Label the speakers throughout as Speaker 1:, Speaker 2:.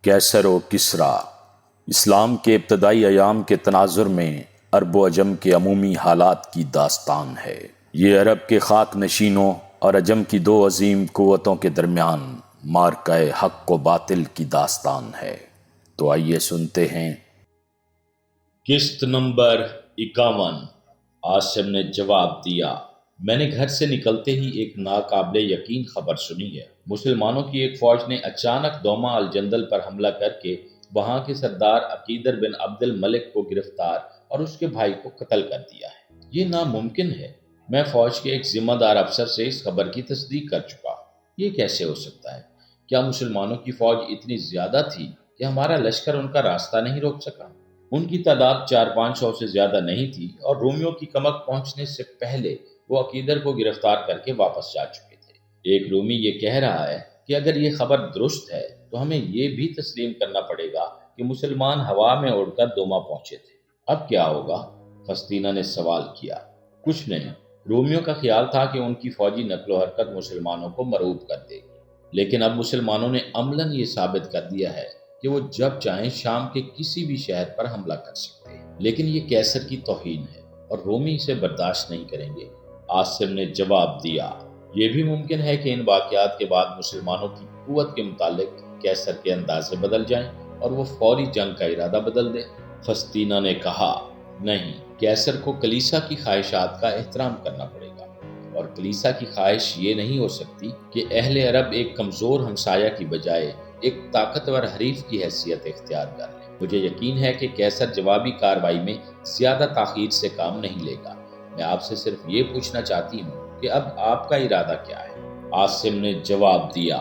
Speaker 1: کیسر و کسریٰ اسلام کے ابتدائی ایام کے تناظر میں عرب و عجم کے عمومی حالات کی داستان ہے۔ یہ عرب کے خاک نشینوں اور عجم کی دو عظیم قوتوں کے درمیان معرکہ حق و باطل کی داستان ہے۔ تو آئیے سنتے ہیں۔
Speaker 2: قسط نمبر 51۔ عاصم نے جواب دیا، میں نے گھر سے نکلتے ہی ایک ناقابل یقین خبر سنی ہے۔ مسلمانوں کی ایک فوج نے اچانک دومہ الجندل پر حملہ کر کے وہاں کے سردار عقیدر بن عبد الملک کو گرفتار اور اس کے بھائی کو قتل کر دیا ہے۔ یہ ناممکن ہے۔ میں فوج کے ایک ذمہ دار افسر سے اس خبر کی تصدیق کر چکا ہوں۔ یہ کیسے ہو سکتا ہے؟ کیا مسلمانوں کی فوج اتنی زیادہ تھی کہ ہمارا لشکر ان کا راستہ نہیں روک سکا؟ ان کی تعداد 400-500 سے زیادہ نہیں تھی اور رومیوں کی کمک پہنچنے سے پہلے وہ عقیدر کو گرفتار کر کے واپس جا چکے تھے۔ ایک رومی یہ کہہ رہا ہے کہ اگر یہ خبر درست ہے تو ہمیں یہ بھی تسلیم کرنا پڑے گا کہ مسلمان ہوا میں اڑ کر دومہ پہنچے تھے۔ اب کیا ہوگا؟ فسطینہ نے سوال کیا۔ کچھ نہیں، رومیوں کا خیال تھا کہ ان کی فوجی نقل و حرکت مسلمانوں کو مرعوب کر دے گی، لیکن اب مسلمانوں نے عملاً یہ ثابت کر دیا ہے کہ وہ جب چاہیں شام کے کسی بھی شہر پر حملہ کر سکتے ہیں۔ لیکن یہ کیسر کی توہین ہے اور رومی اسے برداشت نہیں کریں گے۔ عاصم نے جواب دیا، یہ بھی ممکن ہے کہ ان واقعات کے بعد مسلمانوں کی قوت کے متعلق کیسر کے اندازے بدل جائیں اور وہ فوری جنگ کا ارادہ بدل دے۔ فسطینہ نے کہا، نہیں، کیسر کو کلیسا کی خواہشات کا احترام کرنا پڑے گا، اور کلیسا کی خواہش یہ نہیں ہو سکتی کہ اہل عرب ایک کمزور ہمسایہ کی بجائے ایک طاقتور حریف کی حیثیت اختیار کر لیں۔ مجھے یقین ہے کہ کیسر جوابی کارروائی میں زیادہ تاخیر سے کام نہیں لے گا۔ میں آپ سے صرف یہ پوچھنا چاہتی ہوں کہ اب آپ کا ارادہ کیا ہے؟ عاصم نے جواب دیا،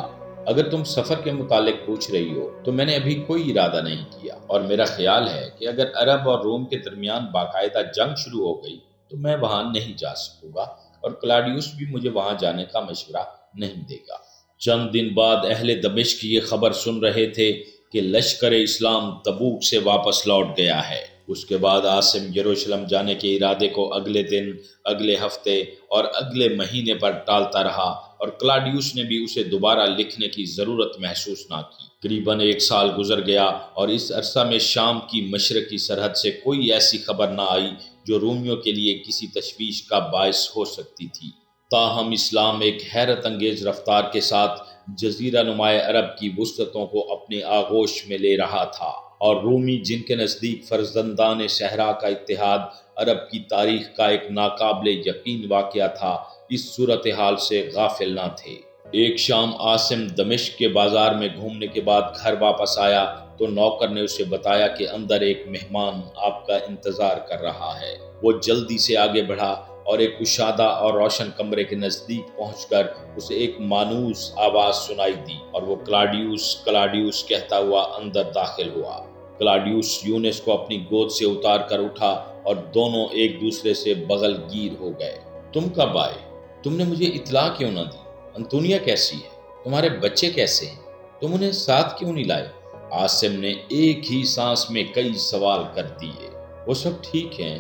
Speaker 2: اگر تم سفر کے متعلق پوچھ رہی ہو تو میں نے ابھی کوئی ارادہ نہیں کیا، اور میرا خیال ہے کہ اگر عرب اور روم کے درمیان باقاعدہ جنگ شروع ہو گئی تو میں وہاں نہیں جا سکوں گا، اور کلاڈیوس بھی مجھے وہاں جانے کا مشورہ نہیں دے گا۔ چند دن بعد اہل دمشق یہ خبر سن رہے تھے کہ لشکر اسلام تبوک سے واپس لوٹ گیا ہے۔ اس کے بعد عاصم یروشلم جانے کے ارادے کو اگلے دن، اگلے ہفتے اور اگلے مہینے پر ٹالتا رہا، اور کلاڈیوس نے بھی اسے دوبارہ لکھنے کی ضرورت محسوس نہ کی۔ قریباً 1 سال گزر گیا اور اس عرصہ میں شام کی مشرقی سرحد سے کوئی ایسی خبر نہ آئی جو رومیوں کے لیے کسی تشویش کا باعث ہو سکتی تھی۔ تاہم اسلام ایک حیرت انگیز رفتار کے ساتھ جزیرہ نمائے عرب کی وسعتوں کو اپنے آغوش میں لے رہا تھا، اور رومی جن کے نزدیک فرزندان صحرا کا اتحاد عرب کی تاریخ کا ایک ناقابل یقین واقعہ تھا، اس صورتحال سے غافل نہ تھے۔ ایک شام عاصم دمشق کے بازار میں گھومنے کے بعد گھر واپس آیا تو نوکر نے اسے بتایا کہ اندر ایک مہمان آپ کا انتظار کر رہا ہے۔ وہ جلدی سے آگے بڑھا اور ایک کشادہ اور روشن کمرے کے نزدیک پہنچ کر اسے ایک مانوس آواز سنائی دی، اور وہ کلاڈیوس کلاڈیوس کہتا ہوا اندر داخل ہوا۔ کلاڈیوس یونس کو اپنی گود سے اتار کر اٹھا اور دونوں ایک دوسرے سے بغل گیر ہو گئے۔ تم کب آئے؟ تم نے مجھے اطلاع کیوں نہ دی؟ انطونیہ کیسی ہے؟ تمہارے بچے کیسے ہیں؟ تم انہیں ساتھ کیوں نہیں لائے؟ عاصم نے ایک ہی سانس میں کئی سوال کر دیے۔ وہ سب ٹھیک ہیں،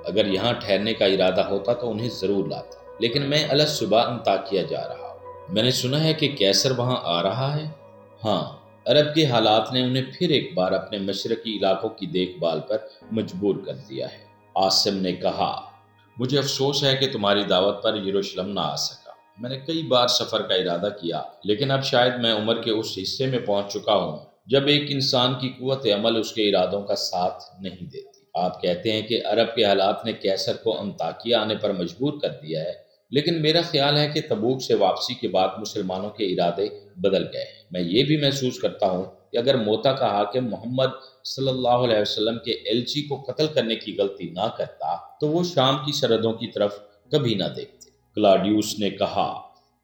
Speaker 2: اگر یہاں ٹھہرنے کا ارادہ ہوتا تو انہیں ضرور لاتا، لیکن میں الصبح انطاکیہ جا رہا ہوں۔ میں نے سنا ہے کہ کیسر وہاں آ رہا ہے۔ ہاں، عرب کے حالات نے انہیں پھر ایک بار اپنے مشرقی علاقوں کی دیکھ بھال پر مجبور کر دیا ہے۔ عاصم نے کہا، مجھے افسوس ہے کہ تمہاری دعوت پر یروشلم نہ آ سکا۔ میں نے کئی بار سفر کا ارادہ کیا، لیکن اب شاید میں عمر کے اس حصے میں پہنچ چکا ہوں جب ایک انسان کی قوت عمل اس کے ارادوں کا ساتھ نہیں دیتی۔ آپ کہتے ہیں کہ عرب کے حالات نے کیسر کو انطاکیہ آنے پر مجبور کر دیا ہے، لیکن میرا خیال ہے کہ تبوک سے واپسی کے بعد مسلمانوں کے ارادے بدل گئے ہیں۔ میں یہ بھی محسوس کرتا ہوں کہ اگر موتا کا حاکم محمد صلی اللہ علیہ وسلم کے ایلچی کو قتل کرنے کی غلطی نہ کرتا تو وہ شام کی سرحدوں کی طرف کبھی نہ دیکھتے۔ کلاڈیوس نے کہا،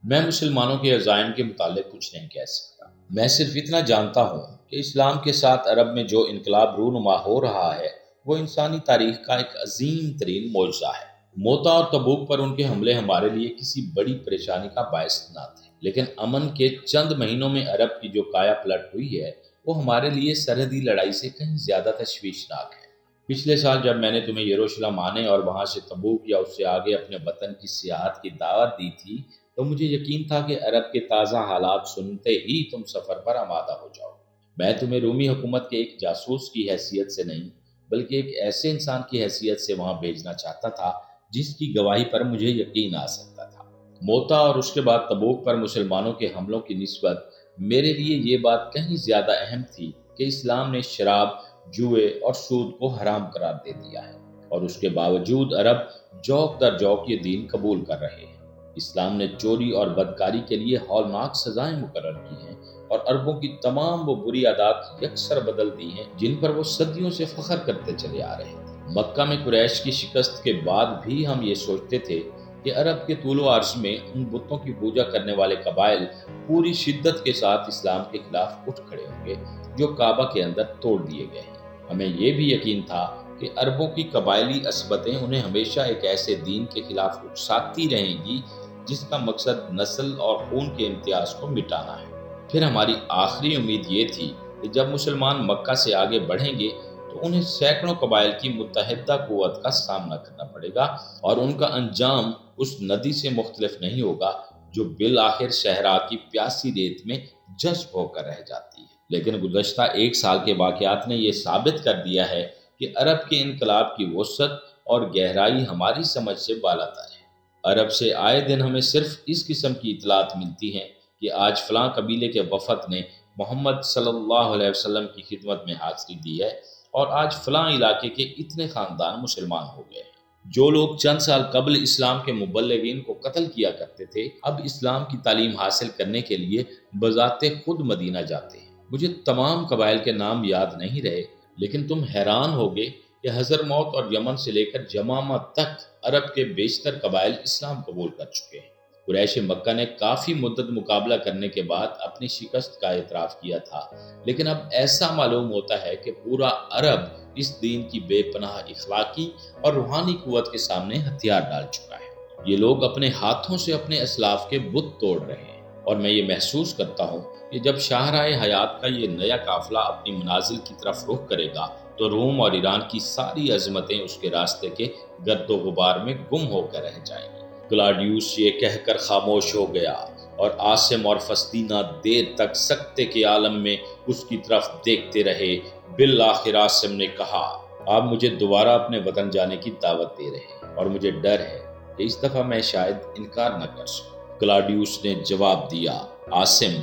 Speaker 2: میں مسلمانوں کے عزائم کے متعلق کچھ نہیں کہہ سکتا۔ میں صرف اتنا جانتا ہوں کہ اسلام کے ساتھ عرب میں جو انقلاب رونما ہو رہا ہے وہ انسانی تاریخ کا ایک عظیم ترین معجزہ ہے۔ موتا اور تبوک پر ان کے حملے ہمارے لیے کسی بڑی پریشانی کا باعث نہ تھے، لیکن امن کے چند مہینوں میں عرب کی جو کایا پلٹ ہوئی ہے وہ ہمارے لیے سرحدی لڑائی سے کہیں زیادہ تشویشناک ہے۔ پچھلے سال جب میں نے تمہیں یروشلم آنے اور وہاں سے تبوک یا اس سے آگے اپنے وطن کی سیاحت کی دعوت دی تھی تو مجھے یقین تھا کہ عرب کے تازہ حالات سنتے ہی تم سفر پر آمادہ ہو جاؤ۔ میں تمہیں رومی حکومت کے ایک جاسوس کی حیثیت سے نہیں بلکہ ایک ایسے انسان کی حیثیت سے وہاں بھیجنا چاہتا تھا جس کی گواہی پر مجھے یقین آ سکتا تھا۔ موتا اور اس کے بعد تبوک پر مسلمانوں کے حملوں کی نسبت میرے لیے یہ بات کہیں زیادہ اہم تھی کہ اسلام نے شراب، جوئے اور سود کو حرام قرار دے دیا ہے، اور اس کے باوجود عرب جوک در جوک یہ دین قبول کر رہے ہیں۔ اسلام نے چوری اور بدکاری کے لیے ہولناک سزائیں مقرر کی ہیں اور عربوں کی تمام وہ بری عادات یکسر بدل دی ہیں جن پر وہ صدیوں سے فخر کرتے چلے آ رہے تھے۔ مکہ میں قریش کی شکست کے بعد بھی ہم یہ سوچتے تھے کہ عرب کے طول و عرض میں ان بتوں کی پوجا کرنے والے قبائل پوری شدت کے ساتھ اسلام کے خلاف اٹھ کھڑے ہوں گے جو کعبہ کے اندر توڑ دیے گئے ہیں۔ ہمیں یہ بھی یقین تھا کہ عربوں کی قبائلی عصبتیں انہیں ہمیشہ ایک ایسے دین کے خلاف اکساتی رہیں گی جس کا مقصد نسل اور خون کے امتیاز کو مٹانا ہے۔ پھر ہماری آخری امید یہ تھی کہ جب مسلمان مکہ سے آگے بڑھیں گے تو انہیں سینکڑوں قبائل کی متحدہ قوت کا سامنا کرنا پڑے گا اور ان کا انجام اس ندی سے مختلف نہیں ہوگا جو بالآخر صحرا کی پیاسی ریت میں جذب ہو کر رہ جاتی ہے۔ لیکن گزشتہ ایک سال کے واقعات نے یہ ثابت کر دیا ہے کہ عرب کے انقلاب کی وسعت اور گہرائی ہماری سمجھ سے بالاتر ہے۔ عرب سے آئے دن ہمیں صرف اس قسم کی اطلاعات ملتی ہیں کہ آج فلاں قبیلے کے وفد نے محمد صلی اللہ علیہ وسلم کی خدمت میں حاضری دی ہے اور آج فلاں علاقے کے اتنے خاندان مسلمان ہو گئے ہیں۔ جو لوگ چند سال قبل اسلام کے مبلغین کو قتل کیا کرتے تھے اب اسلام کی تعلیم حاصل کرنے کے لیے بذات خود مدینہ جاتے ہیں۔ مجھے تمام قبائل کے نام یاد نہیں رہے، لیکن تم حیران ہوگے کہ حضرموت اور یمن سے لے کر جمامہ تک عرب کے بیشتر قبائل اسلام قبول کر چکے ہیں۔ قریش مکہ نے کافی مدت مقابلہ کرنے کے بعد اپنی شکست کا اعتراف کیا تھا، لیکن اب ایسا معلوم ہوتا ہے کہ پورا عرب اس دین کی بے پناہ اخلاقی اور روحانی قوت کے سامنے ہتھیار ڈال چکا ہے۔ یہ لوگ اپنے ہاتھوں سے اپنے اسلاف کے بت توڑ رہے ہیں، اور میں یہ محسوس کرتا ہوں کہ جب شاہراہ حیات کا یہ نیا قافلہ اپنی منازل کی طرف رخ کرے گا تو روم اور ایران کی ساری عظمتیں اس کے راستے کے گرد و غبار میں گم ہو کر رہ جائیں گی۔ کلاڈیوس یہ کہہ کر خاموش ہو گیا اور عاصم اور فسطینہ دیر تک سکتے کے عالم میں اس کی طرف دیکھتے رہے۔ بالآخر عاصم نے کہا، آپ مجھے دوبارہ اپنے وطن جانے کی دعوت دے رہے ہیں اور مجھے ڈر ہے کہ اس دفعہ میں شاید انکار نہ کر سکوں۔ کلاڈیوس نے جواب دیا، عاصم،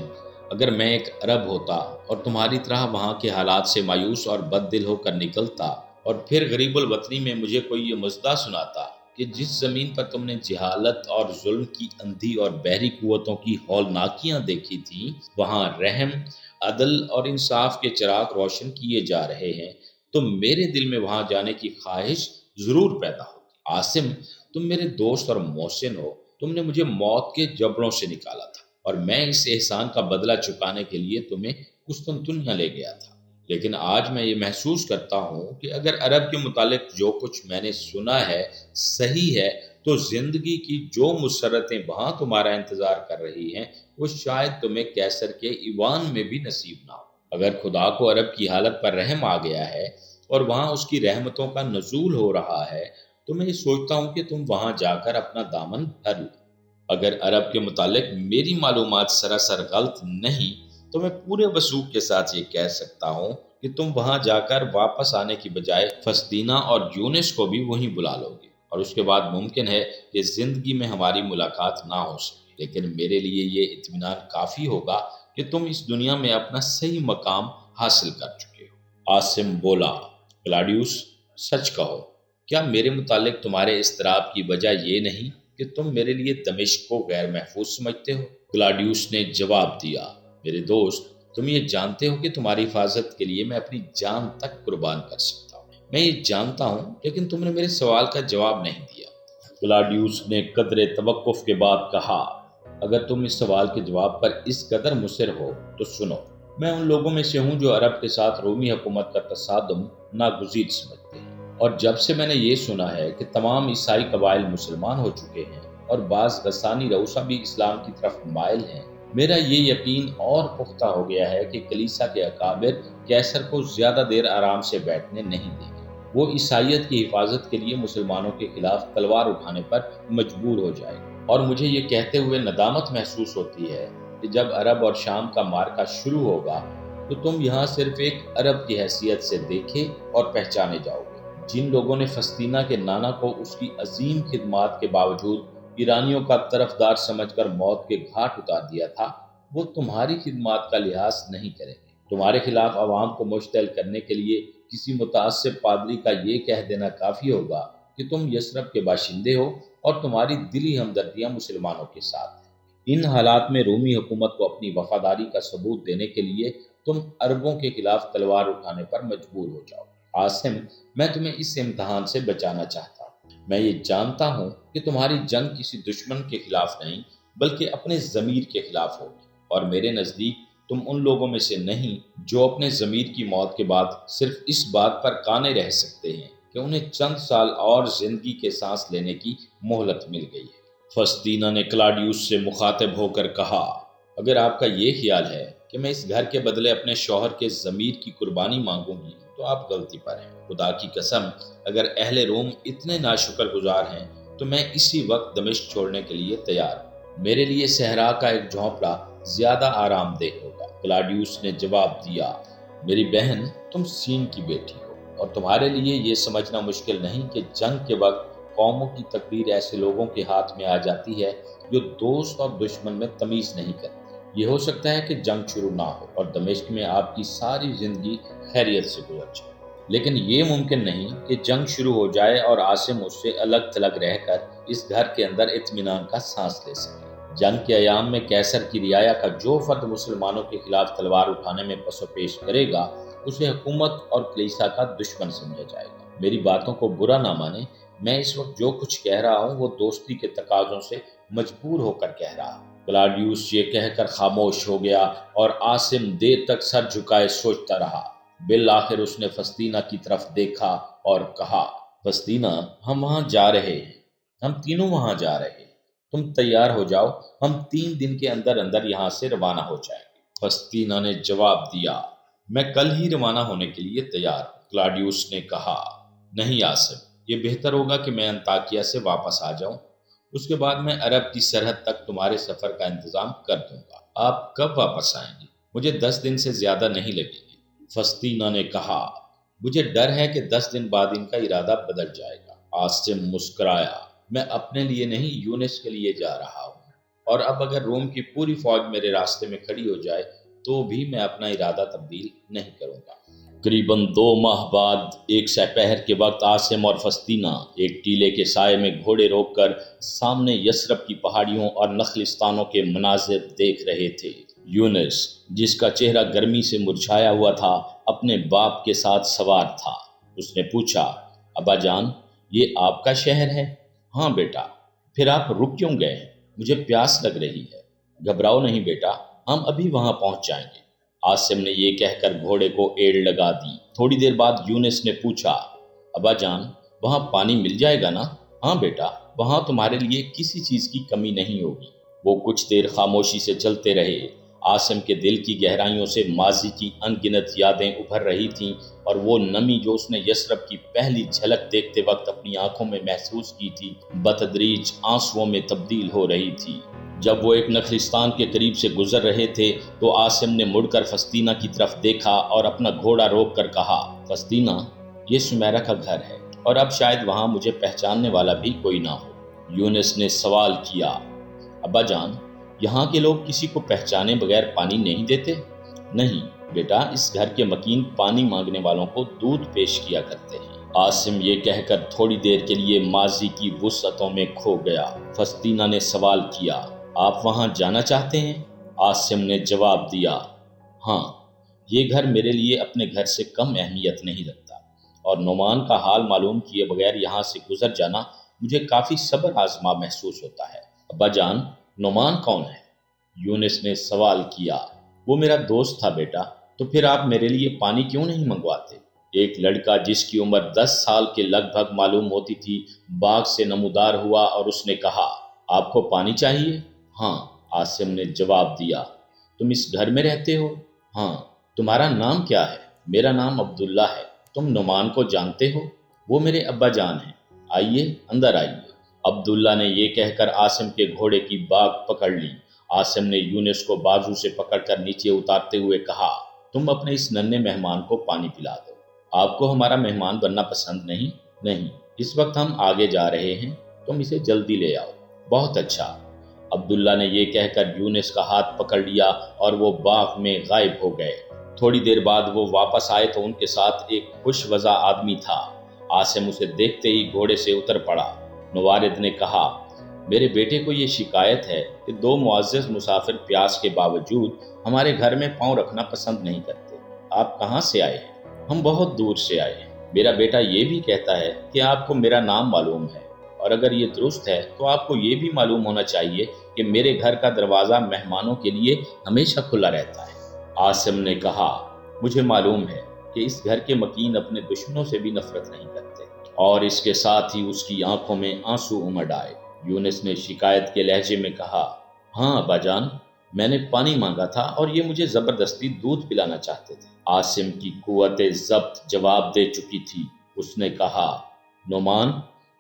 Speaker 2: اگر میں ایک عرب ہوتا اور تمہاری طرح وہاں کے حالات سے مایوس اور بد دل ہو کر نکلتا اور پھر غریب الوطنی میں مجھے کوئی یہ مزدہ سناتا کہ جس زمین پر تم نے جہالت اور ظلم کی اندھی اور بحری قوتوں کی ہولناکیاں دیکھی تھیں وہاں رحم، عدل اور انصاف کے چراغ روشن کیے جا رہے ہیں، تو میرے دل میں وہاں جانے کی خواہش ضرور پیدا ہوتی۔ عاصم، تم میرے دوست اور محسن ہو، تم نے مجھے موت کے جبڑوں سے نکالا تھا اور میں اس احسان کا بدلہ چکانے کے لیے تمہیں قسطنطنیہ لے گیا تھا، لیکن آج میں یہ محسوس کرتا ہوں کہ اگر عرب کے متعلق جو کچھ میں نے سنا ہے صحیح ہے تو زندگی کی جو مسرتیں وہاں تمہارا انتظار کر رہی ہیں وہ شاید تمہیں کیسر کے ایوان میں بھی نصیب نہ ہو۔ اگر خدا کو عرب کی حالت پر رحم آ گیا ہے اور وہاں اس کی رحمتوں کا نزول ہو رہا ہے تو میں یہ سوچتا ہوں کہ تم وہاں جا کر اپنا دامن بھر لو۔ اگر عرب کے متعلق میری معلومات سراسر غلط نہیں تو میں پورے وثوق کے ساتھ یہ کہہ سکتا ہوں کہ تم وہاں جا کر واپس آنے کی بجائے فسطینہ اور یونس کو بھی وہیں بلا لو گے، اور اس کے بعد ممکن ہے کہ زندگی میں ہماری ملاقات نہ ہو سکے، لیکن میرے لیے یہ اطمینان کافی ہوگا کہ تم اس دنیا میں اپنا صحیح مقام حاصل کر چکے ہو۔ عاصم بولا، کلاڈیوس، سچ کہو، کیا میرے متعلق تمہارے اضطراب کی وجہ یہ نہیں کہ تم میرے لیے دمشق کو غیر محفوظ سمجھتے ہو؟ کلاڈیوس نے جواب دیا، میرے دوست، تم یہ جانتے ہو کہ تمہاری حفاظت کے لیے میں اپنی جان تک قربان کر سکتا ہوں۔ میں یہ جانتا ہوں، لیکن تم نے میرے سوال کا جواب نہیں دیا۔ کلاڈیوس نے قدر توقف کے بعد کہا، اگر تم اس سوال کے جواب پر اس قدر مصر ہو تو سنو، میں ان لوگوں میں سے ہوں جو عرب کے ساتھ رومی حکومت کا تصادم ناگزیر سمجھتے ہیں، اور جب سے میں نے یہ سنا ہے کہ تمام عیسائی قبائل مسلمان ہو چکے ہیں اور بعض غسانی روسا بھی اسلام کی طرف مائل ہیں، میرا یہ یقین اور پختہ ہو گیا ہے کہ کلیسا کے اکابر کیسر کو زیادہ دیر آرام سے بیٹھنے نہیں دیں گے۔ وہ عیسائیت کی حفاظت کے لیے مسلمانوں کے خلاف تلوار اٹھانے پر مجبور ہو جائے گا، اور مجھے یہ کہتے ہوئے ندامت محسوس ہوتی ہے کہ جب عرب اور شام کا معرکہ شروع ہوگا تو تم یہاں صرف ایک عرب کی حیثیت سے دیکھے اور پہچانے جاؤ گے۔ جن لوگوں نے فسطینہ کے نانا کو اس کی عظیم خدمات کے باوجود ایرانیوں کا طرفدار سمجھ کر موت کے گھاٹ اتار دیا تھا، وہ تمہاری خدمات کا لحاظ نہیں کریں گے۔ تمہارے خلاف عوام کو مشتعل کرنے کے لیے کسی متعصب پادری کا یہ کہہ دینا کافی ہوگا کہ تم یثرب کے باشندے ہو اور تمہاری دلی ہمدردیاں مسلمانوں کے ساتھ ہیں۔ ان حالات میں رومی حکومت کو اپنی وفاداری کا ثبوت دینے کے لیے تم عربوں کے خلاف تلوار اٹھانے پر مجبور ہو جاؤ۔ عاصم، میں تمہیں اس امتحان سے بچانا چاہتا ہوں۔ میں یہ جانتا ہوں کہ تمہاری جنگ کسی دشمن کے خلاف نہیں بلکہ اپنے ضمیر کے خلاف ہوگی، اور میرے نزدیک تم ان لوگوں میں سے نہیں جو اپنے ضمیر کی موت کے بعد صرف اس بات پر قانے رہ سکتے ہیں کہ انہیں چند سال اور زندگی کے سانس لینے کی مہلت مل گئی ہے۔ فسطینہ نے کلاڈیوس سے مخاطب ہو کر کہا، اگر آپ کا یہ خیال ہے کہ میں اس گھر کے بدلے اپنے شوہر کے ضمیر کی قربانی مانگوں گی تو آپ غلطی پر ہیں۔ خدا کی قسم، اگر اہل روم اتنے ناشکر گزار ہیں تو میں اسی وقت دمشق چھوڑنے کے لیے تیار ہوں۔ میرے لیے صحرا کا ایک جھونپڑا زیادہ آرام دہ ہوگا۔ کلاڈیوس نے جواب دیا، میری بہن، تم سین کی بیٹی ہو اور تمہارے لیے یہ سمجھنا مشکل نہیں کہ جنگ کے وقت قوموں کی تقدیر ایسے لوگوں کے ہاتھ میں آ جاتی ہے جو دوست اور دشمن میں تمیز نہیں کرتے۔ یہ ہو سکتا ہے کہ جنگ شروع نہ ہو اور دمشق میں آپ کی ساری زندگی خیریت سے گزر جائے، لیکن یہ ممکن نہیں کہ جنگ شروع ہو جائے اور عاصم اس سے الگ تھلگ رہ کر اس گھر کے اندر اطمینان کا سانس لے سکے۔ جنگ کے ایام میں کیسر کی رعایا کا جو فرد مسلمانوں کے خلاف تلوار اٹھانے میں پس و پیش کرے گا اسے حکومت اور کلیسا کا دشمن سمجھا جائے گا۔ میری باتوں کو برا نہ مانیں، میں اس وقت جو کچھ کہہ رہا ہوں وہ دوستی کے تقاضوں سے مجبور ہو کر کہہ رہا ہوں۔ کلاڈیوس یہ کہہ کر خاموش ہو گیا اور عاصم دیر تک سر جھکائے سوچتا رہا۔ بالآخر اس نے فسطینہ کی طرف دیکھا اور کہا، فسطینہ، ہم وہاں جا رہے ہیں، ہم تینوں وہاں جا رہے ہیں، تم تیار ہو جاؤ، ہم 3 دن کے اندر اندر یہاں سے روانہ ہو جائیں گے۔ فسطینہ نے جواب دیا، میں کل ہی روانہ ہونے کے لیے تیار ہوں۔ کلاڈیوس نے کہا، نہیں عاصم، یہ بہتر ہوگا کہ میں انطاکیہ سے واپس آ جاؤں، اس کے بعد میں عرب کی سرحد تک تمہارے سفر کا انتظام کر دوں گا۔ آپ کب واپس آئیں گے؟ مجھے 10 دن سے زیادہ نہیں لگیں گے۔ فسطینہ نے کہا، مجھے ڈر ہے کہ 10 دن بعد ان کا ارادہ بدل جائے گا۔ عاصم مسکرایا، میں اپنے لیے نہیں یونس کے لیے جا رہا ہوں، اور اب اگر روم کی پوری فوج میرے راستے میں کھڑی ہو جائے تو بھی میں اپنا ارادہ تبدیل نہیں کروں گا۔ قریباً 2 ماہ بعد ایک سپہر کے وقت عاصم اور فسطینہ ایک ٹیلے کے سائے میں گھوڑے روک کر سامنے یثرب کی پہاڑیوں اور نخلستانوں کے مناظر دیکھ رہے تھے۔ یونس، جس کا چہرہ گرمی سے مرجھایا ہوا تھا، اپنے باپ کے ساتھ سوار تھا۔ اس نے پوچھا، ابا جان، یہ آپ کا شہر ہے؟ ہاں بیٹا۔ پھر آپ رک کیوں گئے ہیں؟ مجھے پیاس لگ رہی ہے۔ گھبراؤ نہیں بیٹا، ہم ابھی وہاں پہنچ جائیں گے۔ عاصم نے یہ کہہ کر گھوڑے کو ایڑ لگا دی۔ تھوڑی دیر بعد یونس نے پوچھا، ابا جان، وہاں پانی مل جائے گا نا؟ ہاں بیٹا، وہاں تمہارے لیے کسی چیز کی کمی نہیں ہوگی۔ وہ کچھ دیر خاموشی سے چلتے رہے۔ عاصم کے دل کی گہرائیوں سے ماضی کی ان گنت یادیں ابھر رہی تھیں، اور وہ نمی جو اس نے یثرب کی پہلی جھلک دیکھتے وقت اپنی آنکھوں میں محسوس کی تھی بتدریج آنسوؤں میں تبدیل ہو رہی تھی۔ جب وہ ایک نخلستان کے قریب سے گزر رہے تھے تو عاصم نے مڑ کر فسطینہ کی طرف دیکھا اور اپنا گھوڑا روک کر کہا، فسطینہ، یہ سمیرہ کا گھر ہے اور اب شاید وہاں مجھے پہچاننے والا بھی کوئی نہ ہو۔ یونس نے سوال کیا، ابا جان، یہاں کے لوگ کسی کو پہچانے بغیر پانی نہیں دیتے؟ نہیں بیٹا، اس گھر کے مکین پانی مانگنے والوں کو دودھ پیش کیا کرتے ہیں۔ عاصم یہ کہہ کر تھوڑی دیر کے لیے ماضی کی وسعتوں میں کھو گیا۔ فسطینہ نے سوال کیا، آپ وہاں جانا چاہتے ہیں؟ عاصم نے جواب دیا، ہاں، یہ گھر میرے لیے اپنے گھر سے کم اہمیت نہیں رکھتا، اور نعمان کا حال معلوم کیے بغیر یہاں سے گزر جانا مجھے کافی صبر آزما محسوس ہوتا ہے۔ ابا جان، نعمان کون ہے؟ یونس نے سوال کیا۔ وہ میرا دوست تھا بیٹا۔ تو پھر آپ میرے لیے پانی کیوں نہیں منگواتے؟ ایک لڑکا جس کی عمر 10 سال کے لگ بھگ معلوم ہوتی تھی باغ سے نمودار ہوا اور اس نے کہا، آپ کو پانی چاہیے؟ ہاں، عاصم نے جواب دیا۔ تم اس گھر میں رہتے ہو؟ ہاں۔ تمہارا نام کیا ہے؟ میرا نام عبداللہ ہے۔ تم نعمان کو جانتے ہو؟ وہ میرے ابا جان ہیں۔ آئیے، اندر آئیے۔ عبداللہ نے یہ کہہ کر عاصم کے گھوڑے کی باگ پکڑ لی۔ عاصم نے یونس کو بازو سے پکڑ کر نیچے اتارتے ہوئے کہا، تم اپنے اس ننھے مہمان کو پانی پلا دو۔ آپ کو ہمارا مہمان بننا پسند نہیں؟ نہیں، اس وقت ہم آگے جا رہے ہیں، تم اسے جلدی لے آؤ۔ بہت اچھا۔ عبداللہ نے یہ کہہ کر یونس کا ہاتھ پکڑ لیا اور وہ باغ میں غائب ہو گئے۔ تھوڑی دیر بعد وہ واپس آئے تو ان کے ساتھ ایک خوش وضع آدمی تھا۔ عاصم اسے دیکھتے ہی گھوڑے سے اتر پڑا۔ نوارد نے کہا، میرے بیٹے کو یہ شکایت ہے کہ 2 معزز مسافر پیاس کے باوجود ہمارے گھر میں پاؤں رکھنا پسند نہیں کرتے۔ آپ کہاں سے آئے ہیں؟ ہم بہت دور سے آئے ہیں۔ میرا بیٹا یہ بھی کہتا ہے کہ آپ کو میرا نام معلوم ہے، اور اگر یہ درست ہے تو آپ کو یہ بھی معلوم ہونا چاہیے کہ میرے گھر کا دروازہ مہمانوں کے لیے ہمیشہ کھلا رہتا ہے۔ عاصم نے کہا، مجھے معلوم ہے کہ اس گھر کے مکین اپنے دشمنوں سے بھی نفرت نہیں کرتے، اور اس کے ساتھ ہی اس کی آنکھوں میں آنسو امڈ آئے۔ یونس نے شکایت کے لہجے میں کہا، ہاں ابا جان، میں نے پانی مانگا تھا اور یہ مجھے زبردستی دودھ پلانا چاہتے تھے۔ عاصم کی قوت ضبط جواب دے چکی تھی۔ اس نے کہا، نعمان،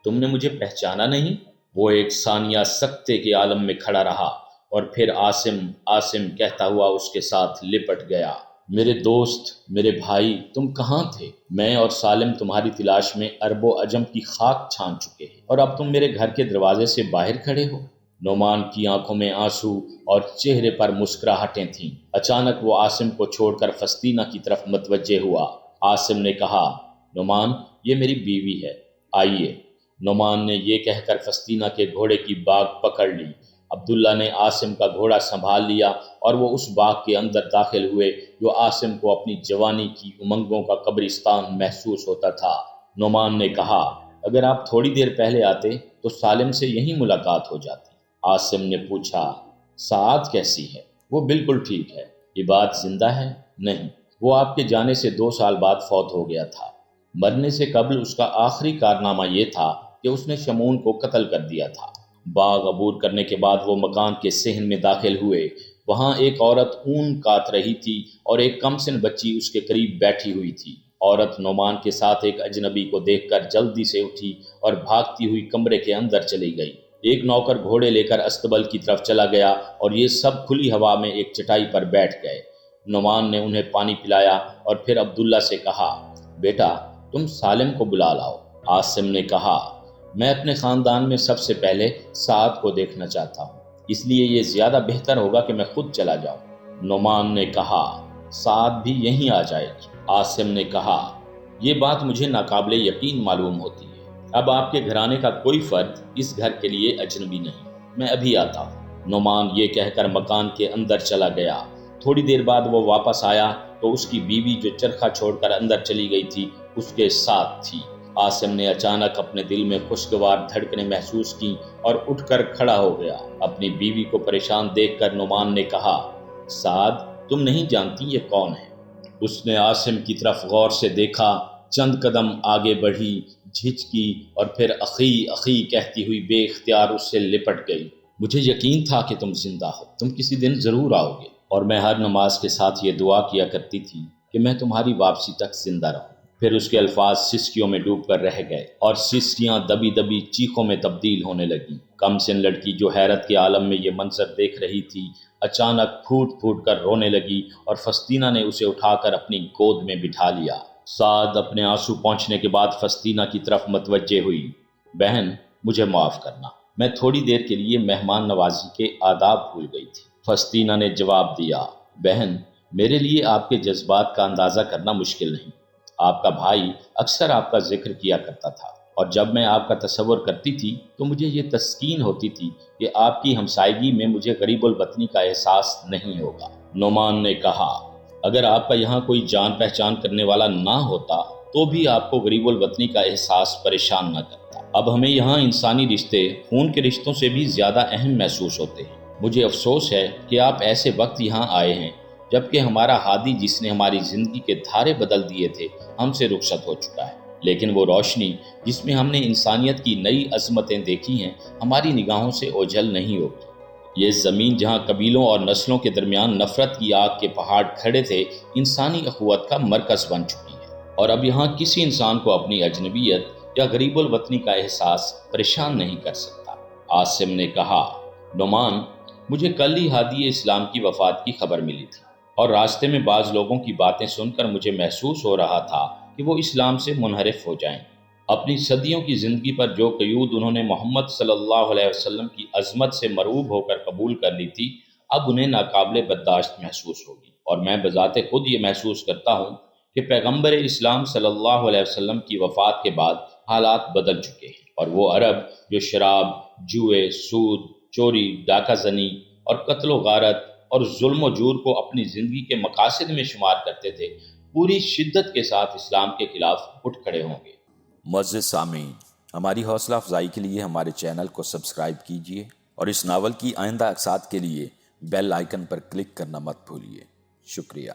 Speaker 2: تم نے مجھے پہچانا نہیں؟ وہ ایک ثانیہ سکتے کے عالم میں کھڑا رہا اور پھر عاصم کہتا ہوا اس کے ساتھ لپٹ گیا، میرے دوست، میرے بھائی، تم کہاں تھے؟ میں اور سالم تمہاری تلاش میں عرب و عجم کی خاک چھان چکے ہیں، اور اب تم میرے گھر کے دروازے سے باہر کھڑے ہو۔ نعمان کی آنکھوں میں آنسو اور چہرے پر مسکراہٹیں تھیں۔ اچانک وہ عاصم کو چھوڑ کر فسطینہ کی طرف متوجہ ہوا۔ عاصم نے کہا، نعمان، یہ میری بیوی ہے، آئیے۔ نعمان نے یہ کہہ کر فسطینہ کے گھوڑے کی باگ پکڑ لی۔ عبداللہ نے عاصم کا گھوڑا سنبھال لیا اور وہ اس باغ کے اندر داخل ہوئے جو عاصم کو اپنی جوانی کی امنگوں کا قبرستان محسوس ہوتا تھا۔ نعمان نے کہا، اگر آپ تھوڑی دیر پہلے آتے تو سالم سے یہیں ملاقات ہو جاتی۔ عاصم نے پوچھا، سعاد کیسی ہے؟ وہ بالکل ٹھیک ہے۔ عباد زندہ ہے؟ نہیں، وہ آپ کے جانے سے 2 سال بعد فوت ہو گیا تھا۔ مرنے سے قبل اس کا آخری کارنامہ یہ تھا کہ اس نے شمعون کو قتل کر دیا تھا۔ باغ عبور کرنے کے بعد وہ مکان کے صحن میں داخل ہوئے۔ وہاں ایک عورت اون کاٹ رہی تھی اور ایک کمسن بچی اس کے قریب بیٹھی ہوئی تھی۔ عورت نعمان کے ساتھ ایک اجنبی کو دیکھ کر جلدی سے اٹھی اور بھاگتی ہوئی کمرے کے اندر چلی گئی۔ ایک نوکر گھوڑے لے کر استبل کی طرف چلا گیا اور یہ سب کھلی ہوا میں ایک چٹائی پر بیٹھ گئے۔ نعمان نے انہیں پانی پلایا اور پھر عبداللہ سے کہا، بیٹا، تم سالم کو بلا لاؤ۔ عاصم نے کہا، میں اپنے خاندان میں سب سے پہلے سعد کو دیکھنا چاہتا ہوں، اس لیے یہ زیادہ بہتر ہوگا کہ میں خود چلا جاؤں۔ نعمان نے کہا، سعد بھی یہیں آ جائے گی۔ عاصم نے کہا، یہ بات مجھے ناقابل یقین معلوم ہوتی ہے۔ اب آپ کے گھرانے کا کوئی فرد اس گھر کے لیے اجنبی نہیں، میں ابھی آتا ہوں۔ نعمان یہ کہہ کر مکان کے اندر چلا گیا۔ تھوڑی دیر بعد وہ واپس آیا تو اس کی بیوی جو چرخہ چھوڑ کر اندر چلی گئی تھی اس کے ساتھ تھی۔ عاصم نے اچانک اپنے دل میں خوشگوار دھڑکنیں محسوس کی اور اٹھ کر کھڑا ہو گیا۔ اپنی بیوی کو پریشان دیکھ کر نعمان نے کہا، سعد، تم نہیں جانتی یہ کون ہے؟ اس نے عاصم کی طرف غور سے دیکھا، چند قدم آگے بڑھی، جھجکی اور پھر اخی اخی کہتی ہوئی بے اختیار اس سے لپٹ گئی۔ مجھے یقین تھا کہ تم زندہ ہو، تم کسی دن ضرور آؤ گے، اور میں ہر نماز کے ساتھ یہ دعا کیا کرتی تھی کہ میں تمہاری واپسی تک زندہ رہوں۔ پھر اس کے الفاظ سسکیوں میں ڈوب کر رہ گئے اور سسکیاں دبی دبی چیخوں میں تبدیل ہونے لگیں۔ کمسن لڑکی جو حیرت کے عالم میں یہ منظر دیکھ رہی تھی اچانک پھوٹ پھوٹ کر رونے لگی اور فسطینہ نے اسے اٹھا کر اپنی گود میں بٹھا لیا۔ سعد اپنے آنسو پہنچنے کے بعد فسطینہ کی طرف متوجہ ہوئی۔ بہن، مجھے معاف کرنا، میں تھوڑی دیر کے لیے مہمان نوازی کے آداب بھول گئی تھی۔ فسطینہ نے جواب دیا، بہن، میرے لیے آپ کے جذبات کا اندازہ کرنا مشکل نہیں۔ آپ کا بھائی اکثر آپ کا ذکر کیا کرتا تھا، اور جب میں آپ کا تصور کرتی تھی تو مجھے یہ تسکین ہوتی تھی کہ آپ کی ہمسائیگی میں مجھے غریب الوطنی کا احساس نہیں ہوگا۔ نعمان نے کہا، اگر آپ کا یہاں کوئی جان پہچان کرنے والا نہ ہوتا تو بھی آپ کو غریب الوطنی کا احساس پریشان نہ کرتا۔ اب ہمیں یہاں انسانی رشتے خون کے رشتوں سے بھی زیادہ اہم محسوس ہوتے ہیں۔ مجھے افسوس ہے کہ آپ ایسے وقت یہاں آئے ہیں جبکہ ہمارا ہادی، جس نے ہماری زندگی کے دھارے بدل دیے تھے، ہم سے رخصت ہو چکا ہے، لیکن وہ روشنی جس میں ہم نے انسانیت کی نئی عظمتیں دیکھی ہیں ہماری نگاہوں سے اوجھل نہیں ہوگی۔ یہ زمین جہاں قبیلوں اور نسلوں کے درمیان نفرت کی آگ کے پہاڑ کھڑے تھے، انسانی اخوت کا مرکز بن چکی ہے، اور اب یہاں کسی انسان کو اپنی اجنبیت یا غریب الوطنی کا احساس پریشان نہیں کر سکتا۔ عاصم نے کہا، نعمان، مجھے کل ہی ہادی اسلام کی وفات کی خبر ملی تھی۔ اور راستے میں بعض لوگوں کی باتیں سن کر مجھے محسوس ہو رہا تھا کہ وہ اسلام سے منحرف ہو جائیں۔ اپنی صدیوں کی زندگی پر جو قیود انہوں نے محمد صلی اللہ علیہ وسلم کی عظمت سے مرعوب ہو کر قبول کر لی تھی، اب انہیں ناقابل برداشت محسوس ہوگی۔ اور میں بذات خود یہ محسوس کرتا ہوں کہ پیغمبر اسلام صلی اللہ علیہ وسلم کی وفات کے بعد حالات بدل چکے ہیں، اور وہ عرب جو شراب، جوئے، سود، چوری، ڈاکہ زنی اور قتل و غارت اور ظلم و جور کو اپنی زندگی کے مقاصد میں شمار کرتے تھے، پوری شدت کے ساتھ اسلام کے خلاف اٹھ کھڑے ہوں گے۔
Speaker 1: معزز سامعین، ہماری حوصلہ افزائی کے لیے ہمارے چینل کو سبسکرائب کیجیے اور اس ناول کی آئندہ اقساط کے لیے بیل آئیکن پر کلک کرنا مت بھولیے۔ شکریہ۔